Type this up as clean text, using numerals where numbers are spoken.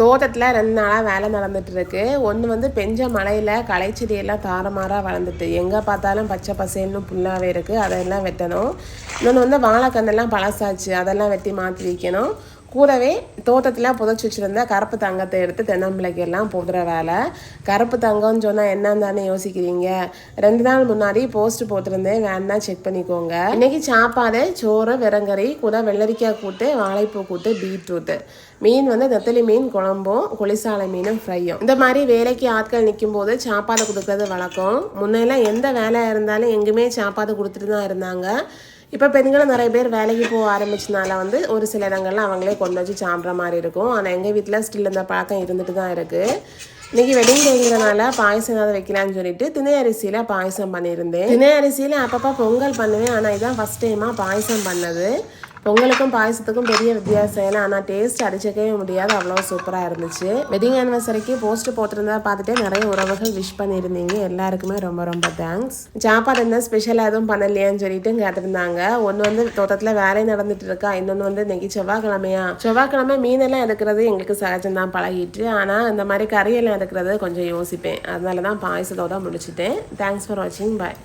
தோட்டத்தில் 2 நாளாக வேலை நடந்துகிட்ருக்கு. ஒன்று வந்து பெஞ்ச மழையில் களைச்செடியெல்லாம் தாறுமாறாக வளர்ந்துட்டு எங்கே பார்த்தாலும் பச்சை பசேல்னு புல்லாகவே இருக்குது. அதெல்லாம் வெட்டணும். இன்னொன்று வந்து வாழைக்கண்ணெல்லாம் பழசாச்சு, அதெல்லாம் வெட்டி மாற்றி வைக்கணும். கூடவே தோட்டத்தில் புதைச்சி வச்சுருந்த கருப்பு தங்கத்தை எடுத்து தென்னம்பிள்ளைக்கெல்லாம் போடுற வேலை. கருப்பு தங்கம்னு சொன்னால் என்னன்னு தானே யோசிக்கிறீங்க. 2 நாள் முன்னாடி போஸ்ட் போட்டிருந்தேன், வேணா செக் பண்ணிக்கோங்க. இன்றைக்கி சாப்பாடு சோறு விரங்கறி கூட வெள்ளரிக்காய் கூட்டு வாழைப்பூ கூட்டு பீட்ரூட்டு. மீன் வந்து நெத்தலி மீன் குழம்பும் குளிசாலை மீனும் ஃப்ரையும். இந்த மாதிரி வேலைக்கு ஆட்கள் நிற்கும் போது சாப்பாடு கொடுக்கறது வழக்கம். முன்னெல்லாம் எந்த வேலையாக இருந்தாலும் எங்குமே சாப்பாடு கொடுத்துட்டு தான் இருந்தாங்க. இப்போ பெண்களும் நிறைய பேர் வேலைக்கு போக ஆரம்பிச்சனால வந்து ஒரு சில இடங்கள்லாம் அவங்களே கொண்டு வச்சு சாப்பிட்ற மாதிரி இருக்கும். ஆனால் எங்கள் வீட்டில் ஸ்டில் இந்த பழக்கம் இருந்துட்டு தான் இருக்குது. இன்றைக்கி வெட்டிங் டேங்கிறனால பாயசம் ஏதாவது வைக்கலான்னு சொல்லிட்டு திணை அரிசியில் பாயசம் பண்ணியிருந்தேன். திணை அரிசியில் அப்பப்போ பொங்கல் பண்ணுவேன், ஆனால் இதான் ஃபஸ்ட் டைமாக பாயசம் பண்ணது. பொங்கலுக்கும் பாயசத்துக்கும் பெரிய வித்தியாசம் இல்லை, ஆனால் டேஸ்ட் அடிச்சிக்கவே முடியாது, அவ்வளோ சூப்பராக இருந்துச்சு. வெட்டிங் ஆனிவர்சரிக்கு போஸ்ட் போட்டிருந்தா பார்த்துட்டு நிறைய உறவுகள் விஷ் பண்ணியிருந்தீங்க. எல்லாருக்குமே ரொம்ப ரொம்ப தேங்க்ஸ். சாப்பாடு என்ன ஸ்பெஷலாக எதுவும் பண்ணலையான்னு சொல்லிட்டு கேட்டிருந்தாங்க. ஒன்று வந்து தோட்டத்தில் வேலை நடந்துட்டு இருக்கா, இன்னொன்று வந்து இன்னைக்கு செவ்வாய்க்கிழமை மீனெல்லாம் எடுக்கிறது எங்களுக்கு சகஜம்தான் பழகிட்டு. ஆனால் இந்த மாதிரி கறியெல்லாம் எடுக்கிறது கொஞ்சம் யோசிப்பேன். அதனால தான் பாயசத்தோட முடிச்சுட்டேன். தேங்க்ஸ் ஃபார் வாட்சிங். பாய்.